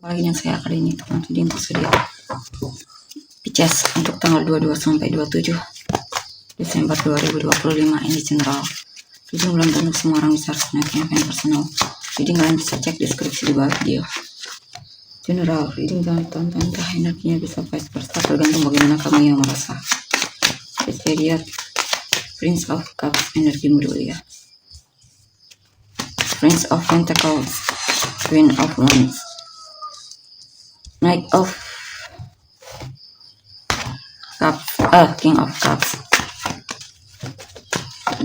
Apalagi yang saya kali ini teman. Jadi untuk studio Pisces untuk tanggal 22 sampai 27 Desember 2025 ini general. Jadi belum tentu semua orang bisa harus menaikkan personal. Jadi kalian bisa cek deskripsi di bawah video. General reading tonton entah energinya bisa vice versa, tergantung bagaimana kamu yang merasa. Kita lihat Prince of Cups energimu dulu ya. Prince of Pentacles, Queen of Wands, Knight of Cups, King of Cups,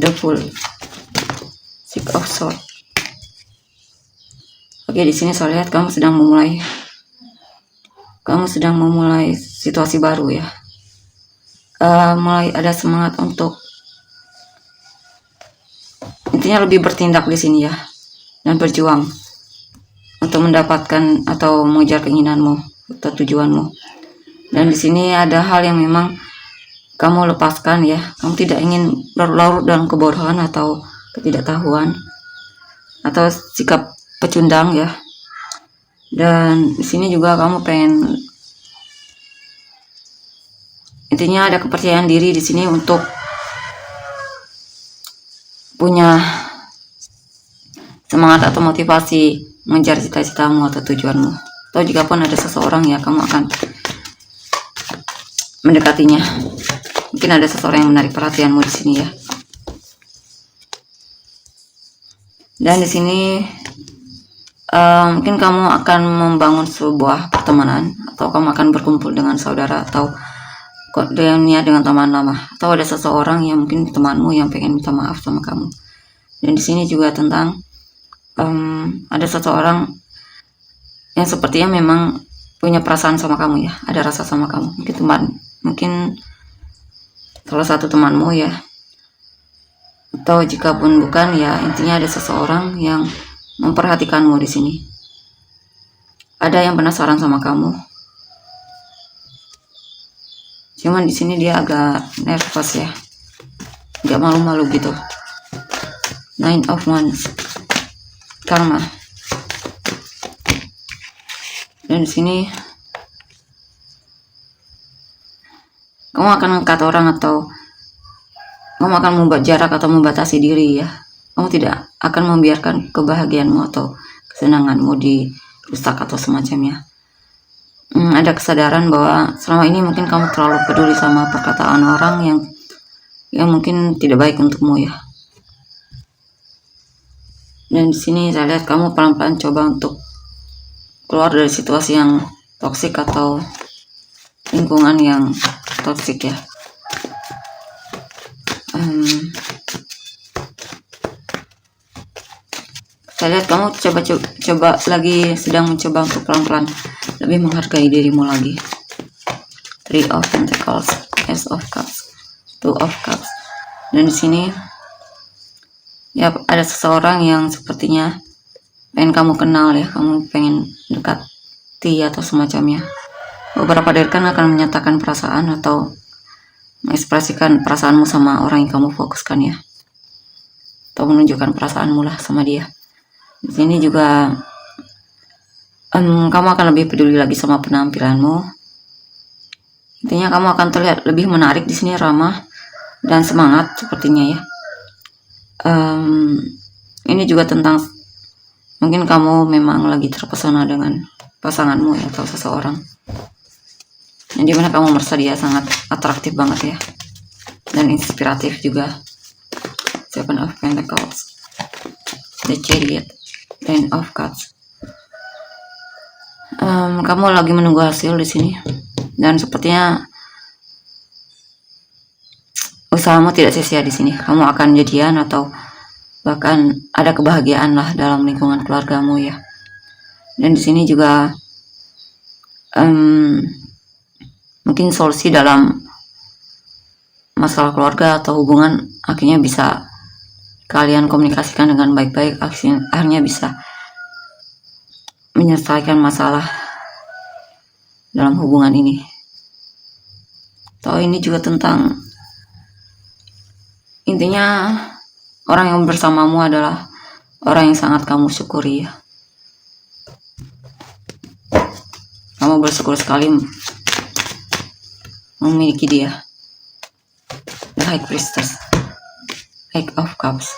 The Fool, Six of Swords. Oke, di sini saya lihat kamu sedang memulai situasi baru ya. Mulai ada semangat untuk intinya lebih bertindak di sini ya, dan berjuang untuk mendapatkan atau mengejar keinginanmu atau tujuanmu. Dan di sini ada hal yang memang kamu lepaskan ya. Kamu tidak ingin larut dalam kebodohan atau ketidaktahuan atau sikap pecundang ya. Dan di sini juga kamu pengen intinya ada kepercayaan diri di sini untuk punya semangat atau motivasi mengejar cita-citamu atau tujuanmu. Atau jika pun ada seseorang ya, kamu akan mendekatinya. Mungkin ada seseorang yang menarik perhatianmu di sini ya. Dan di sini mungkin kamu akan membangun sebuah pertemanan, atau kamu akan berkumpul dengan saudara atau dengan teman lama, atau ada seseorang yang mungkin temanmu yang pengen minta maaf sama kamu. Dan di sini juga tentang ada seseorang yang sepertinya memang punya perasaan sama kamu ya, ada rasa sama kamu, mungkin salah satu temanmu ya, atau jika pun bukan ya, intinya ada seseorang yang memperhatikanmu di sini. Ada yang penasaran sama kamu. Cuman di sini dia agak nervous ya, agak malu-malu gitu. Nine of Wands, Karma. Dan di sini kamu akan mengangkat orang, atau kamu akan membuat jarak atau membatasi diri ya. Kamu tidak akan membiarkan kebahagiaanmu atau kesenanganmu dirusak atau semacamnya. Ada kesadaran bahwa selama ini mungkin kamu terlalu peduli sama perkataan orang yang mungkin tidak baik untukmu ya. Dan di sini saya lihat kamu pelan-pelan coba untuk keluar dari situasi yang toksik atau lingkungan yang toksik ya. Saya lihat kamu coba lagi sedang mencoba untuk pelan-pelan lebih menghargai dirimu lagi. Three of Pentacles, Ace of Cups, Two of Cups. Dan di sini ya ada seseorang yang sepertinya pengen kamu kenal ya, kamu pengen dekati atau semacamnya. Beberapa dari kan akan menyatakan perasaan atau mengekspresikan perasaanmu sama orang yang kamu fokuskan ya, atau menunjukkan perasaanmu lah sama dia. Di sini juga kamu akan lebih peduli lagi sama penampilanmu. Intinya kamu akan terlihat lebih menarik di sini, ramah dan semangat sepertinya ya. Ini juga tentang mungkin kamu memang lagi terpesona dengan pasanganmu ya, atau seseorang yang dimana kamu merasa dia sangat atraktif banget ya, dan inspiratif juga. Seven of Pentacles, The Chariot, Ten of Cups. Kamu lagi menunggu hasil di sini, dan sepertinya usahamu tidak sia-sia di sini. Kamu akan jadian atau bahkan ada kebahagiaan lah dalam lingkungan keluargamu ya. Dan di sini juga mungkin solusi dalam masalah keluarga atau hubungan akhirnya bisa kalian komunikasikan dengan baik-baik, akhirnya bisa menyelesaikan masalah dalam hubungan ini. Atau ini juga tentang intinya orang yang bersamamu adalah orang yang sangat kamu syukuri ya. kamu bersyukur sekali memiliki dia. The High Priestess, Eight of Cups.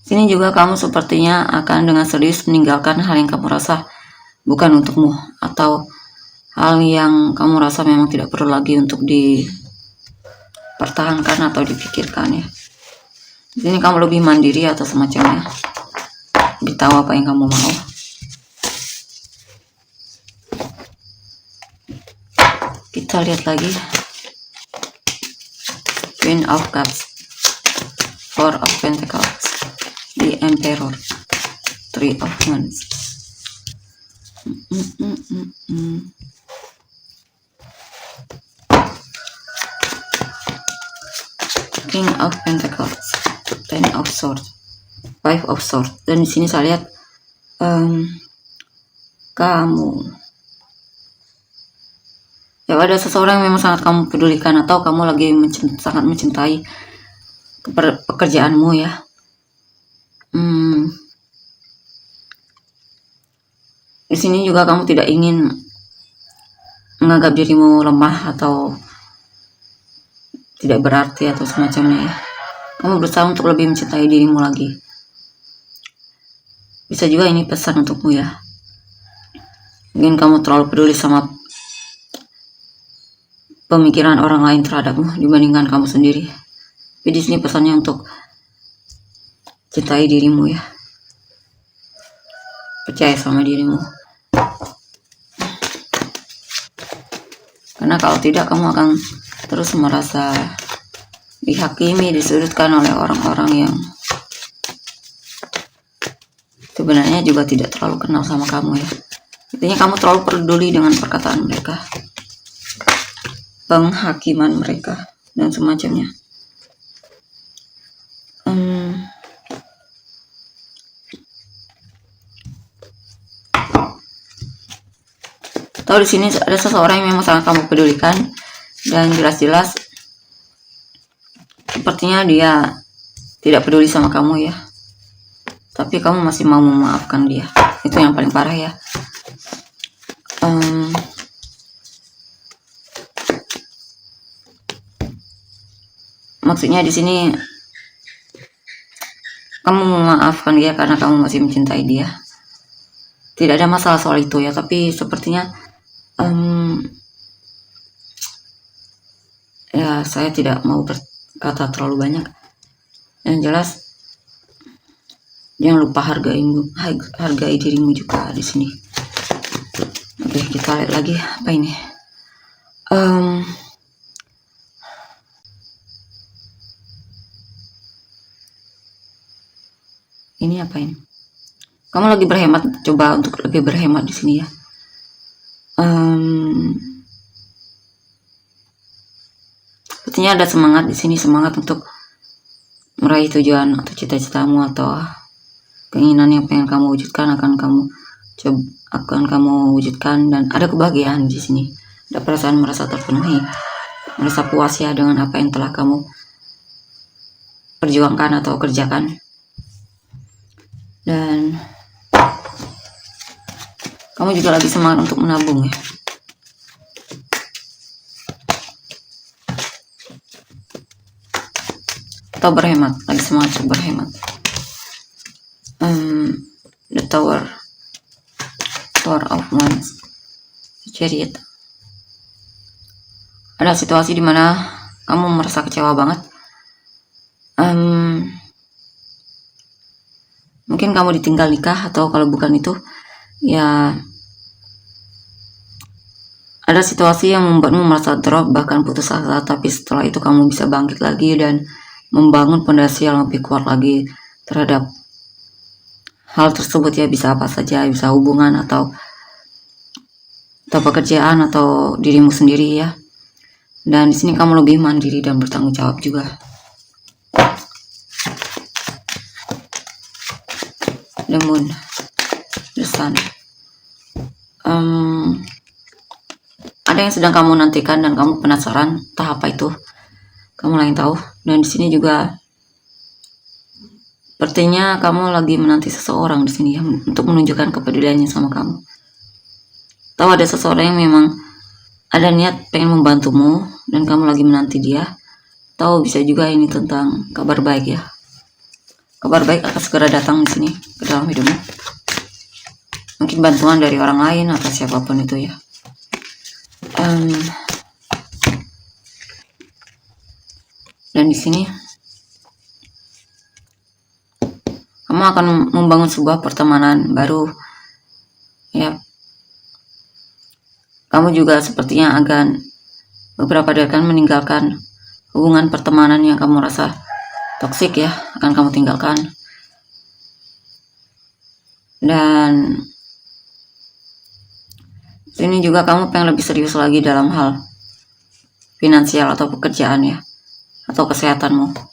Sini juga kamu sepertinya akan dengan serius meninggalkan hal yang kamu rasa bukan untukmu, atau hal yang kamu rasa memang tidak perlu lagi untuk dipertahankan atau dipikirkan ya. Di sini kamu lebih mandiri atau semacamnya, lebih tahu apa yang kamu mau. Kita lihat lagi. Queen of Cups, Four of Pentacles, The Emperor, Three of Wands. King of Pentacles, Ten of Swords, Five of Swords. Dan di sini saya lihat kamu ya ada seseorang yang memang sangat kamu pedulikan, atau kamu lagi sangat mencintai pekerjaanmu ya. Di sini juga kamu tidak ingin menganggap dirimu lemah atau tidak berarti atau semacamnya ya. Kamu berusaha untuk lebih mencintai dirimu lagi. Bisa juga ini pesan untukmu ya. Mungkin kamu terlalu peduli sama pemikiran orang lain terhadapmu dibandingkan kamu sendiri. Tapi di sini pesannya untuk cintai dirimu ya. Percaya sama dirimu. Karena kalau tidak, kamu akan terus merasa dihakimi, disudutkan oleh orang-orang yang sebenarnya juga tidak terlalu kenal sama kamu ya. Intinya kamu terlalu peduli dengan perkataan mereka, penghakiman mereka, dan semacamnya. Tahu di sini ada seseorang yang memang sangat kamu pedulikan, dan jelas-jelas sepertinya dia tidak peduli sama kamu ya. Tapi kamu masih mau memaafkan dia. Itu yang paling parah ya. Maksudnya di sini kamu memaafkan dia karena kamu masih mencintai dia. Tidak ada masalah soal itu ya, tapi sepertinya ya saya tidak mau berkata terlalu banyak. Yang jelas jangan lupa hargai dirimu juga di sini. Oke, kita lihat lagi apa ini. Ini apa ini? Kamu lagi berhemat, coba untuk lebih berhemat di sini ya. Sepertinya ada semangat di sini, semangat untuk meraih tujuan atau cita-citamu atau keinginan yang pengen kamu wujudkan akan kamu wujudkan, dan ada kebahagiaan di sini. Ada perasaan merasa terpenuhi, merasa puas ya dengan apa yang telah kamu perjuangkan atau kerjakan. Dan kamu juga lagi semangat untuk menabung ya. Atau berhemat, lagi semangat untuk berhemat. The Tower of Wands, Chariot. Ada situasi dimana kamu merasa kecewa banget. Mungkin kamu ditinggal nikah, atau kalau bukan itu ya ada situasi yang membuatmu merasa drop, bahkan putus asa. Tapi setelah itu kamu bisa bangkit lagi dan membangun fondasi yang lebih kuat lagi terhadap hal tersebut ya. Bisa apa saja, bisa hubungan atau pekerjaan atau dirimu sendiri ya. Dan di sini kamu lebih mandiri dan bertanggung jawab juga. The Moon, The Sun. Ada yang sedang kamu nantikan dan kamu penasaran entah apa itu. Kamu lain tahu. Dan di sini juga Sepertinya kamu lagi menanti seseorang di sini ya, untuk menunjukkan kepeduliannya sama kamu. Tahu ada seseorang yang memang ada niat pengen membantumu dan kamu lagi menanti dia. Tahu bisa juga ini tentang kabar baik ya. Kabar baik akan segera datang di sini ke dalam hidupmu. Mungkin bantuan dari orang lain atau siapapun itu ya. Dan di sini kamu akan membangun sebuah pertemanan baru ya. Kamu juga sepertinya akan beberapa dari akan meninggalkan hubungan pertemanan yang kamu rasa toksik ya, akan kamu tinggalkan. Dan sini juga kamu pengen lebih serius lagi dalam hal finansial atau pekerjaan ya, atau kesehatanmu.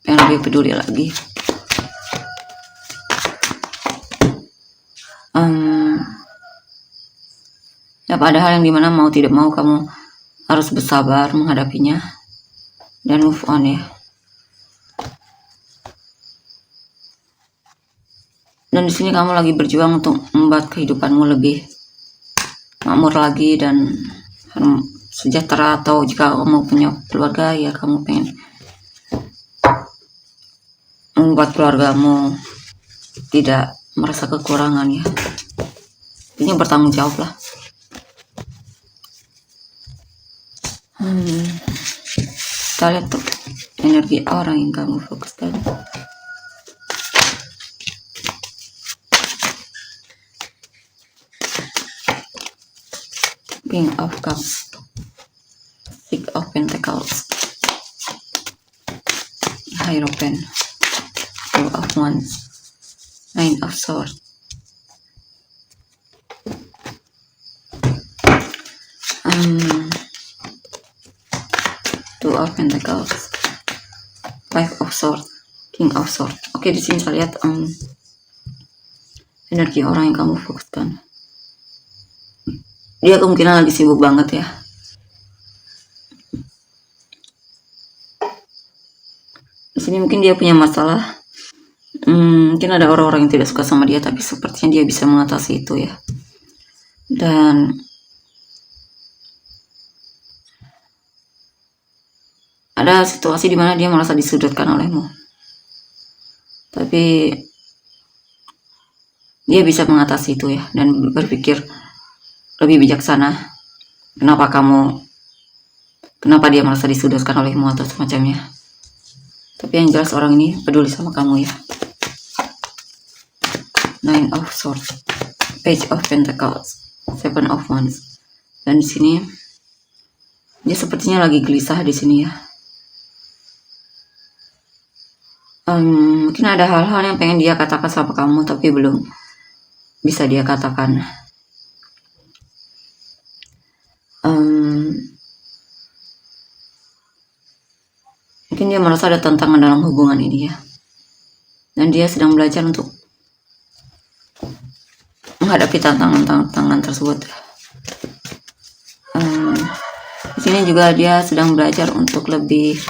Pengen lebih peduli lagi. Ya pada hal yang dimana mau tidak mau kamu harus bersabar menghadapinya dan move on ya. Dan di sini kamu lagi berjuang untuk membuat kehidupanmu lebih makmur lagi dan sejahtera, atau jika kamu punya keluarga ya kamu pengen membuat keluargamu tidak merasa kekurangan ya. Ini bertanggung jawab lah. Kita lihat tuh energi orang yang kamu fokuskan. King of Cups, Six of Pentacles, Hierophant, Two of Wands, Nine of Swords. Two of Pentacles, Five of Swords, King of Swords. Oke, di sini saya lihat energi orang yang kamu fokuskan. Dia kemungkinan lagi sibuk banget ya. Di sini mungkin dia punya masalah. Mungkin ada orang-orang yang tidak suka sama dia, tapi sepertinya dia bisa mengatasi itu ya. Dan ada situasi di mana dia merasa disudutkan olehmu, tapi dia bisa mengatasi itu ya, dan berpikir lebih bijaksana. Kenapa dia merasa disudutkan olehmu atau semacamnya. Tapi yang jelas orang ini peduli sama kamu ya. Nine of Swords, Page of Pentacles, Seven of Wands. Dan di sini dia sepertinya lagi gelisah di sini ya. Mungkin ada hal-hal yang pengen dia katakan sama kamu tapi belum bisa dia katakan. Mungkin dia merasa ada tantangan dalam hubungan ini ya, dan dia sedang belajar untuk menghadapi tantangan tersebut. Di sini juga dia sedang belajar untuk lebih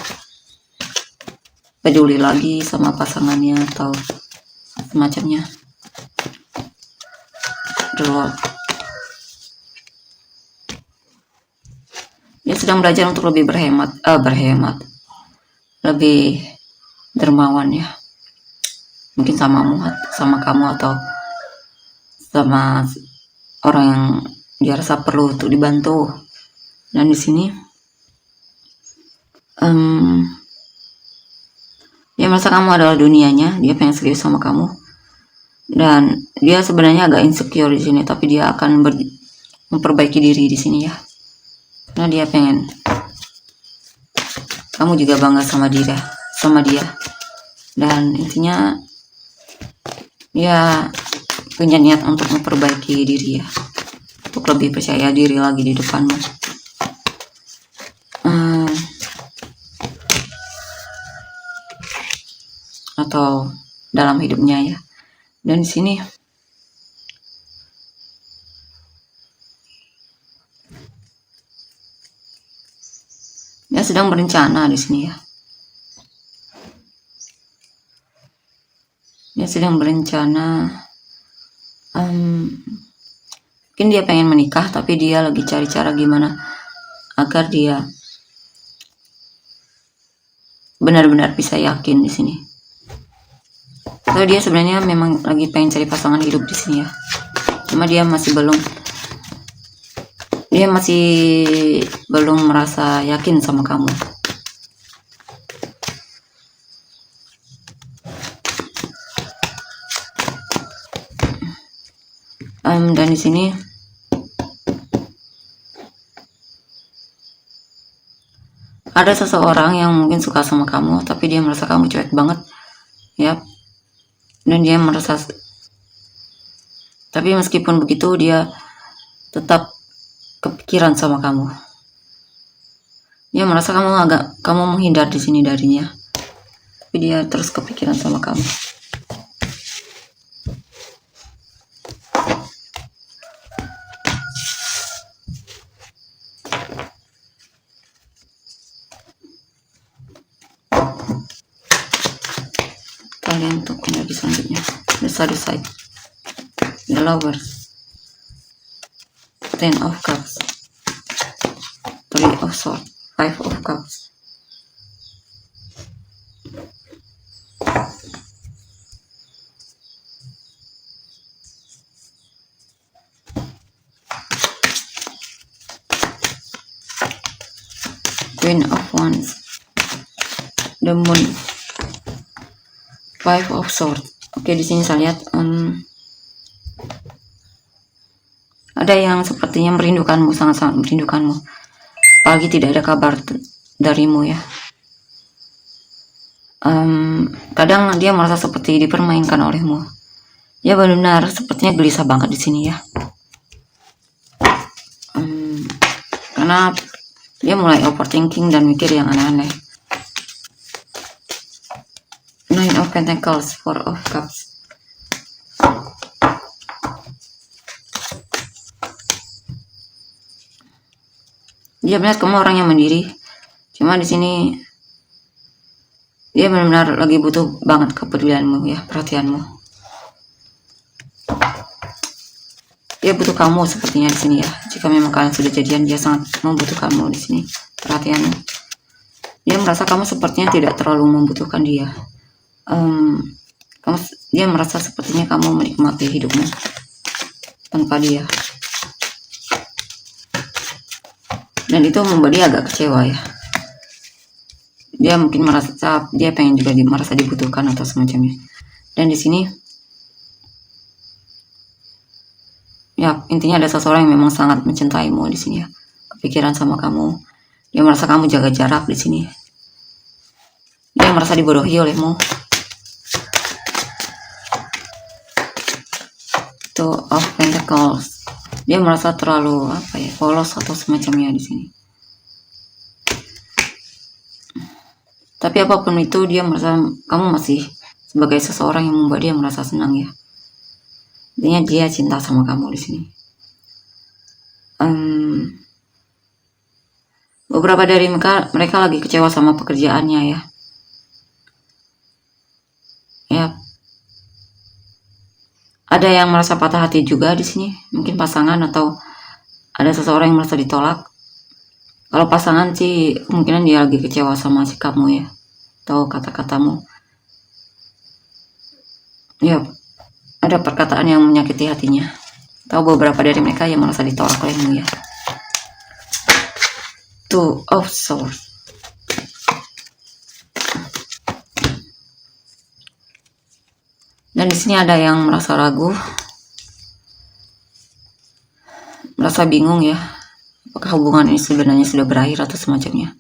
peduli lagi sama pasangannya atau semacamnya. Dia sedang belajar untuk lebih berhemat, lebih dermawan ya. Mungkin sama kamu atau sama orang yang dia rasa perlu untuk dibantu. Dan di sini dia merasa kamu adalah dunianya, dia pengen serius sama kamu. Dan dia sebenarnya agak insecure di sini, tapi dia akan memperbaiki diri di sini ya. Karena dia pengen kamu juga bangga sama dia. Dan intinya dia punya niat untuk memperbaiki diri ya, untuk lebih percaya diri lagi di depanmu. Atau dalam hidupnya ya. Dan di sini ya sedang berencana di sini ya. Dia sedang berencana. Mungkin dia pengen menikah, tapi dia lagi cari cara gimana agar dia benar-benar bisa yakin di sini. So dia sebenarnya memang lagi pengen cari pasangan hidup di sini ya. Cuma dia masih belum merasa yakin sama kamu. Dan di sini ada seseorang yang mungkin suka sama kamu, tapi dia merasa kamu cuek banget, ya. Dan dia merasa, tapi meskipun begitu dia tetap kepikiran sama kamu. Dia merasa kamu menghindar di sini darinya, tapi dia terus kepikiran sama kamu. Kalian untuk energi selanjutnya, the shadow side, the lovers, 10 of cups, 3 of swords, 5 of cups, Queen of wands, the moon, 5 of swords. Oke, di sini saya lihat ada yang sepertinya merindukanmu, sangat-sangat merindukanmu. Apalagi tidak ada kabar darimu ya. Kadang dia merasa seperti dipermainkan olehmu. Ya benar, sepertinya gelisah banget di sini ya. Karena dia mulai overthinking dan mikir yang aneh-aneh. 9 of Pentacles, 4 of Cups. Dia melihat kamu orang yang mandiri. Cuma di sini dia benar-benar lagi butuh banget kepedulianmu ya, perhatianmu. Dia butuh kamu sepertinya di sini ya. Jika memang kalian sudah jadian, dia sangat membutuhkanmu di sini, perhatianmu. Dia merasa kamu sepertinya tidak terlalu membutuhkan dia. Dia merasa sepertinya kamu menikmati hidupmu tanpa dia, dan itu membuat dia agak kecewa ya. Dia mungkin merasa dia pengen juga merasa dibutuhkan atau semacamnya. Dan di sini ya intinya ada seseorang yang memang sangat mencintaimu di sini ya, kepikiran sama kamu. Dia merasa kamu jaga jarak di sini. Dia merasa dibodohi olehmu. Two of Pentacles. Dia merasa terlalu polos atau semacamnya di sini. Tapi apapun itu, dia merasa kamu masih sebagai seseorang yang membuat dia merasa senang ya. Intinya dia cinta sama kamu di sini. Beberapa dari mereka lagi kecewa sama pekerjaannya ya. Ya. Ada yang merasa patah hati juga di sini, mungkin pasangan atau ada seseorang yang merasa ditolak. Kalau pasangan sih kemungkinan dia lagi kecewa sama sikapmu ya, atau kata-katamu. Ya, ada perkataan yang menyakiti hatinya. Atau beberapa dari mereka yang merasa ditolak olehmu ya. Two of Swords. Dan di sini ada yang merasa ragu, merasa bingung ya, apakah hubungan ini sebenarnya sudah berakhir atau semacamnya.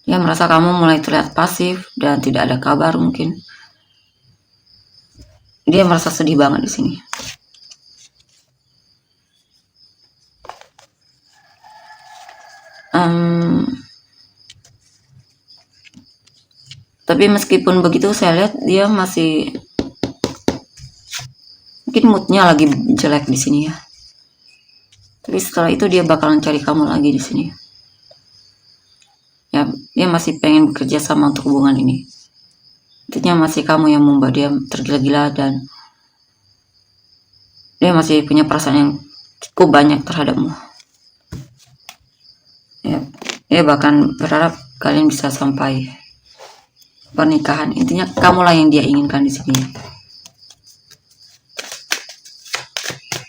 Dia merasa kamu mulai terlihat pasif dan tidak ada kabar mungkin. Dia merasa sedih banget di sini. Tapi meskipun begitu, saya lihat dia masih mungkin moodnya lagi jelek di sini ya. Tapi setelah itu dia bakalan cari kamu lagi di sini. dia masih pengen bekerja sama untuk hubungan ini. Intinya masih kamu yang membuat dia tergila-gila, dan dia masih punya perasaan yang cukup banyak terhadapmu. Dia bahkan berharap kalian bisa sampai pernikahan. Intinya kamulah yang dia inginkan di sini.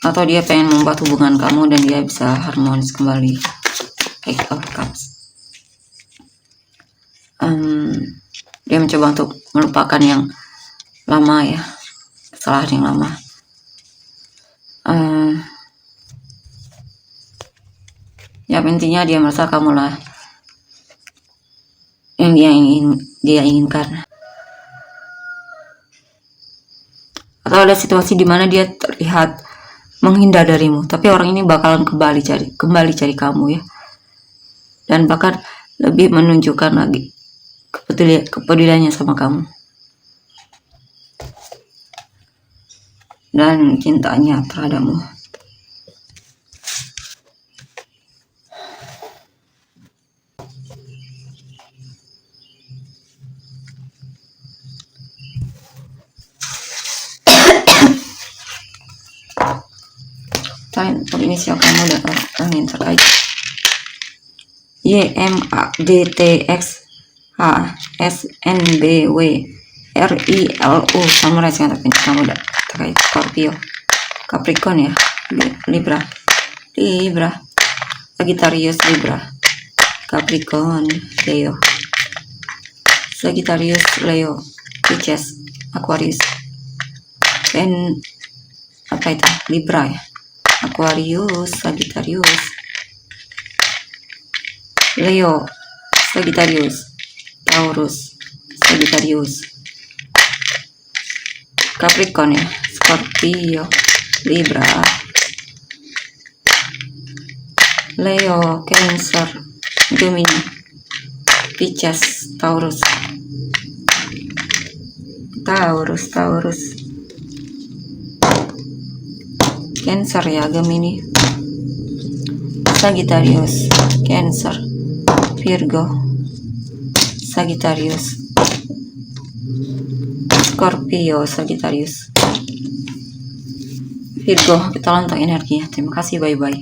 Atau dia pengen membuat hubungan kamu dan dia bisa harmonis kembali. Eight of Cups. Dia mencoba untuk melupakan yang lama ya, kesalahan yang lama. Ya intinya dia merasa kamulah yang dia inginkan. Atau ada situasi di mana dia terlihat menghindar darimu, tapi orang ini bakalan kembali cari kamu ya, dan bahkan lebih menunjukkan lagi kepeduliannya sama kamu dan cintanya terhadapmu. Untuk inisial kamu dan orang yang terkait. YMADTXHSNBWRILU. Samurai yang kamu udah terkait. Scorpio, Capricorn ya, Libra, Sagittarius, Libra, Capricorn, Leo, Sagittarius, Leo, Pisces, Aquarius, dan apa itu, Libra ya, Aquarius, Sagittarius, Leo, Sagittarius, Taurus, Sagittarius, Capricorn ya, Scorpio, Libra, Leo, Cancer, Gemini, Pisces, Taurus, Cancer ya, Gemini, Sagittarius, Cancer, Virgo, Sagittarius, Scorpio, Sagittarius, Virgo. Kita lontar energinya. Terima kasih, bye-bye.